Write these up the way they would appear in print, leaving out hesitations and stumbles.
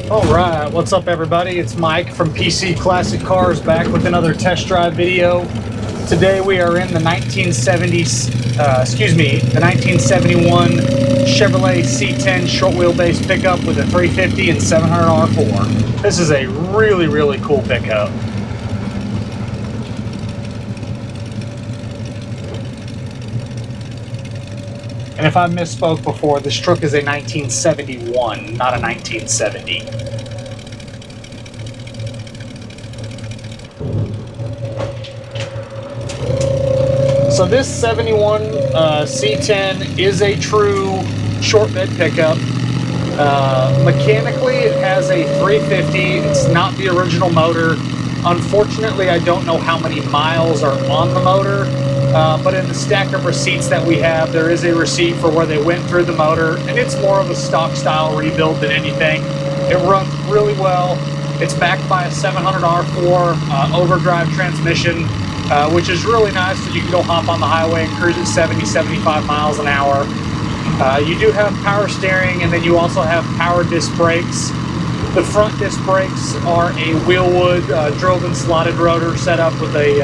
Alright, what's up everybody? It's Mike from PC Classic Cars back with another test drive video. Today we are in the 1971 Chevrolet C10 short wheelbase pickup with a 350 and 700 R4. This is a really cool pickup. And if I misspoke before, this truck is a 1971, not a 1970. So this 71 C10 is a true short bed pickup. Mechanically, it has a 350. It's not the original motor. Unfortunately, I don't know how many miles are on the motor. But in the stack of receipts that we have, there is a receipt for where they went through the motor, and it's more of a stock style rebuild than anything. It runs really well. It's backed by a 700 R4 overdrive transmission, which is really nice, so you can go hop on the highway and cruise at 70-75 miles an hour. You do have power steering, and then you also have power disc brakes. The front disc brakes are a wheelwood drove and slotted rotor set up with a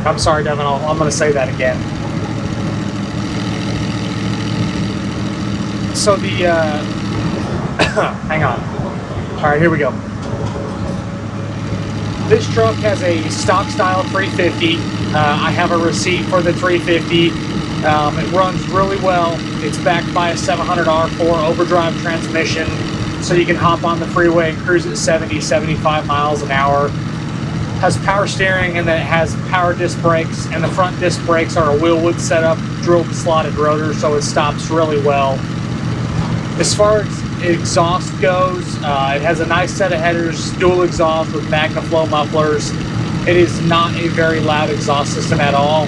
I'm sorry, Devin, I'm going to say that again. So the, hang on. All right, here we go. This truck has a stock style 350. I have a receipt for the 350. It runs really well. It's backed by a 700 R4 overdrive transmission, so you can hop on the freeway and cruise at 70-75 miles an hour. Has power steering, and then it has power disc brakes, and the front disc brakes are a wheelwood setup, drilled and slotted rotor, so it stops really well. As far as exhaust goes, it has a nice set of headers, dual exhaust with MagnaFlow mufflers. It is not a very loud exhaust system at all.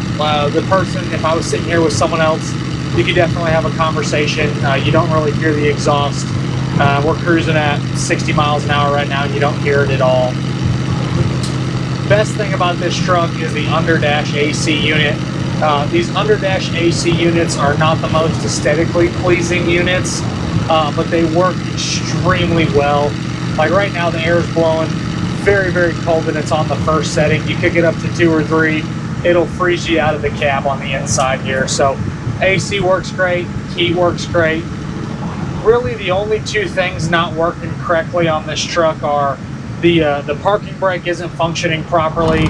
The person, if I was sitting here with someone else, you could definitely have a conversation. You don't really hear the exhaust. We're cruising at 60 miles an hour right now, and you don't hear it at all. Best thing about this truck is the under-dash AC unit. These under-dash AC units are not the most aesthetically pleasing units, but they work extremely well. Like right now, the air is blowing very cold, and it's on the first setting. You could get up to 2 or 3. It'll freeze you out of the cab on the inside here. So AC works great, heat works great. Really, the only two things not working correctly on this truck are the parking brake isn't functioning properly,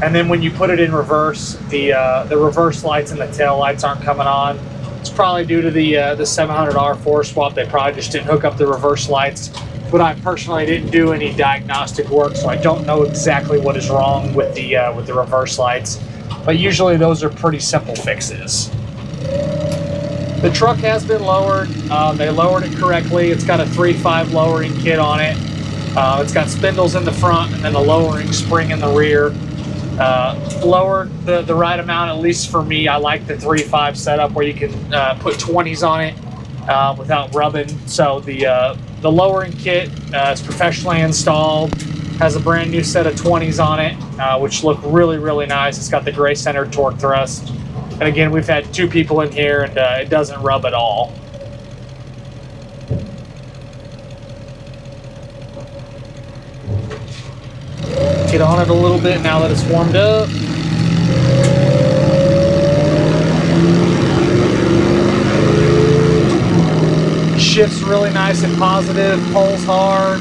and then when you put it in reverse, the reverse lights and the tail lights aren't coming on. It's probably due to the 700 R4 swap. They probably just didn't hook up the reverse lights, but I personally didn't do any diagnostic work, so I don't know exactly what is wrong with the reverse lights. But usually those are pretty simple fixes. The truck has been lowered. They lowered it correctly. It's got a 3.5 lowering kit on it. It's got spindles in the front and then a lowering spring in the rear. Lowered the right amount, at least for me. I like the 3.5 setup where you can put 20s on it without rubbing. So the lowering kit is professionally installed. Has a brand new set of 20s on it, which look really nice. It's got the gray centered torque thrust. And again, we've had 2 people in here, and it doesn't rub at all. Get on it a little bit now that it's warmed up. Shifts really nice and positive, pulls hard.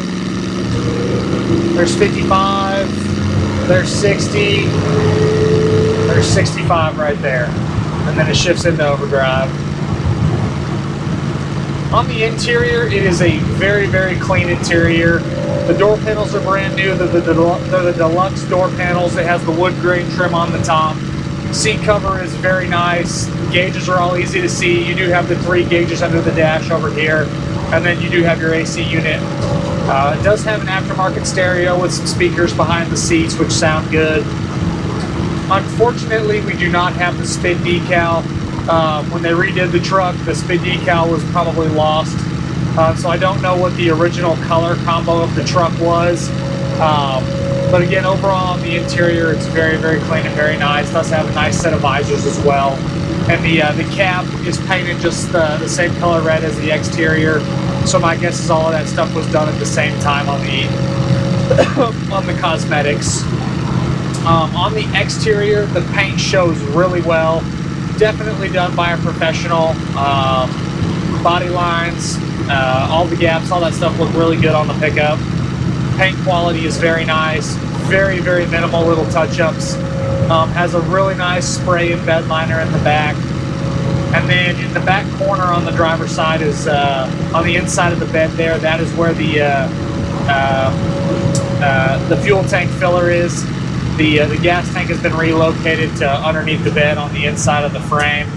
There's 55, there's 60, there's 65 right there. And then it shifts into overdrive. On the interior, it is a very, very clean interior. The door panels are brand new. They're the deluxe door panels. It has the wood grain trim on the top. Seat cover is very nice. Gauges are all easy to see. You do have the 3 gauges under the dash over here, and then you do have your AC unit. It does have an aftermarket stereo with some speakers behind the seats, which sound good. Unfortunately, we do not have the spin decal. When they redid the truck, the spin decal was probably lost. So I don't know what the original color combo of the truck was. But again, overall on the interior, it's very, very clean and very nice. It does have a nice set of visors as well. And the cab is painted just the same color red as the exterior. So my guess is all of that stuff was done at the same time on the on the cosmetics. On the exterior, the paint shows really well. Definitely done by a professional. Body lines, all the gaps, all that stuff look really good on the pickup. Paint quality is very nice. Very, very minimal little touch-ups. Has a really nice spray and bed liner in the back. And then in the back corner on the driver's side is, on the inside of the bed there, that is where the fuel tank filler is. The gas tank has been relocated to underneath the bed on the inside of the frame.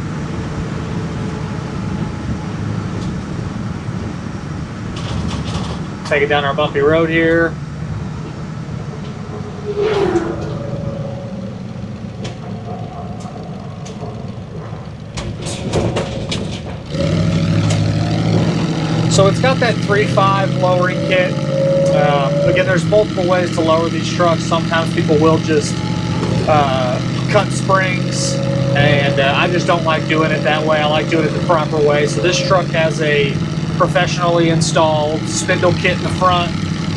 Take it down our bumpy road here. So it's got that 3.5 lowering kit. Again, there's multiple ways to lower these trucks. Sometimes people will just cut springs, and I just don't like doing it that way. I like doing it the proper way. So this truck has a professionally installed spindle kit in the front,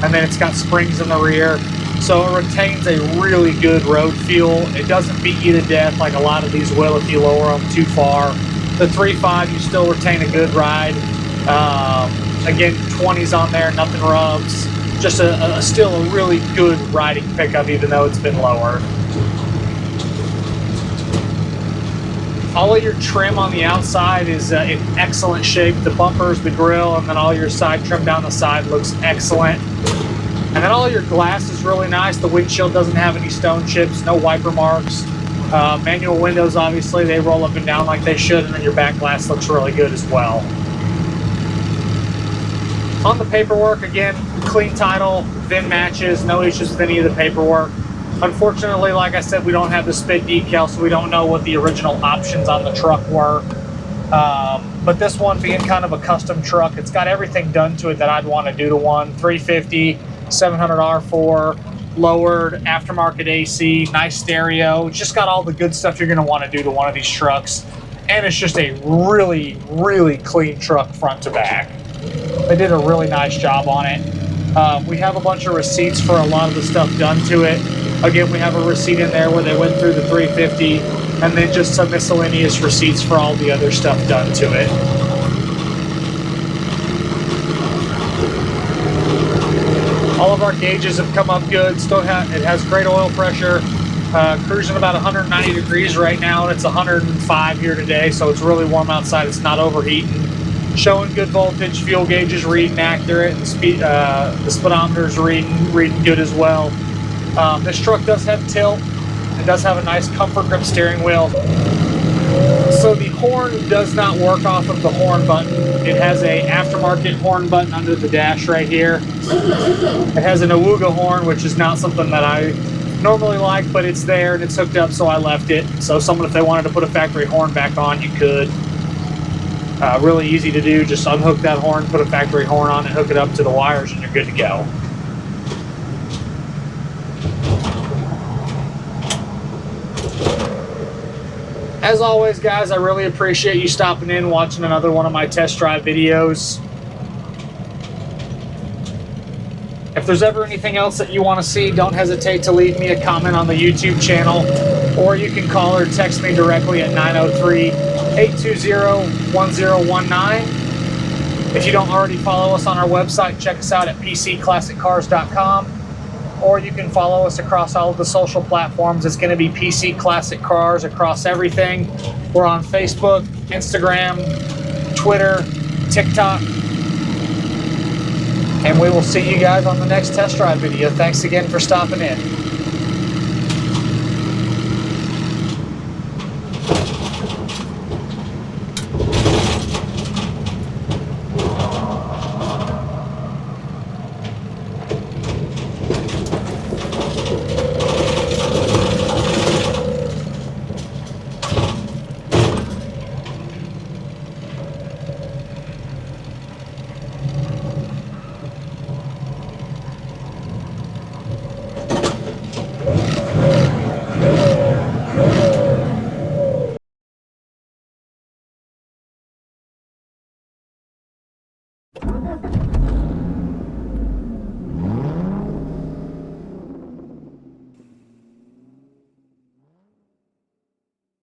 and then it's got springs in the rear. So it retains a really good road feel. It doesn't beat you to death like a lot of these will if you lower them too far. The 3.5, you still retain a good ride. Again, 20s on there, nothing rubs. Just still a really good riding pickup, even though it's been lowered. All of your trim on the outside is in excellent shape. The bumpers, the grille, and then all your side trim down the side looks excellent. And then all your glass is really nice. The windshield doesn't have any stone chips, no wiper marks. Manual windows, obviously, they roll up and down like they should, and then your back glass looks really good as well. On the paperwork, again, clean title, VIN matches, no issues with any of the paperwork. Unfortunately, like I said, we don't have the spit decal, so we don't know what the original options on the truck were. But this one being kind of a custom truck, it's got everything done to it that I'd want to do to one. 350, 700 R4, lowered, aftermarket AC, nice stereo. It's just got all the good stuff you're going to want to do to one of these trucks. And it's just a really, really clean truck front to back. They did a really nice job on it. We have a bunch of receipts for a lot of the stuff done to it. Again, we have a receipt in there where they went through the 350, and then just some miscellaneous receipts for all the other stuff done to it. All of our gauges have come up good. It has great oil pressure. Cruising about 190 degrees right now, and it's 105 here today, so it's really warm outside. It's not overheating. Showing good voltage, fuel gauge is reading accurate, and the speedometer is reading good as well. This truck does have tilt. It does have a nice comfort grip steering wheel. So the horn does not work off of the horn button. It has a aftermarket horn button under the dash right here. It has an Awuga horn, which is not something that I normally like, but it's there and it's hooked up, so I left it. So someone, if they wanted to put a factory horn back on, you could. Really easy to do. Just unhook that horn, put a factory horn on it, hook it up to the wires, and you're good to go. As always, guys, I really appreciate you stopping in, watching another one of my test drive videos. If there's ever anything else that you want to see, don't hesitate to leave me a comment on the YouTube channel, or you can call or text me directly at 903-820-1019. If you don't already follow us on our website, check us out at pcclassiccars.com, or you can follow us across all of the social platforms. It's going to be PC Classic Cars across everything. We're on Facebook, Instagram, Twitter, TikTok, and we will see you guys on the next test drive video. Thanks again for stopping in.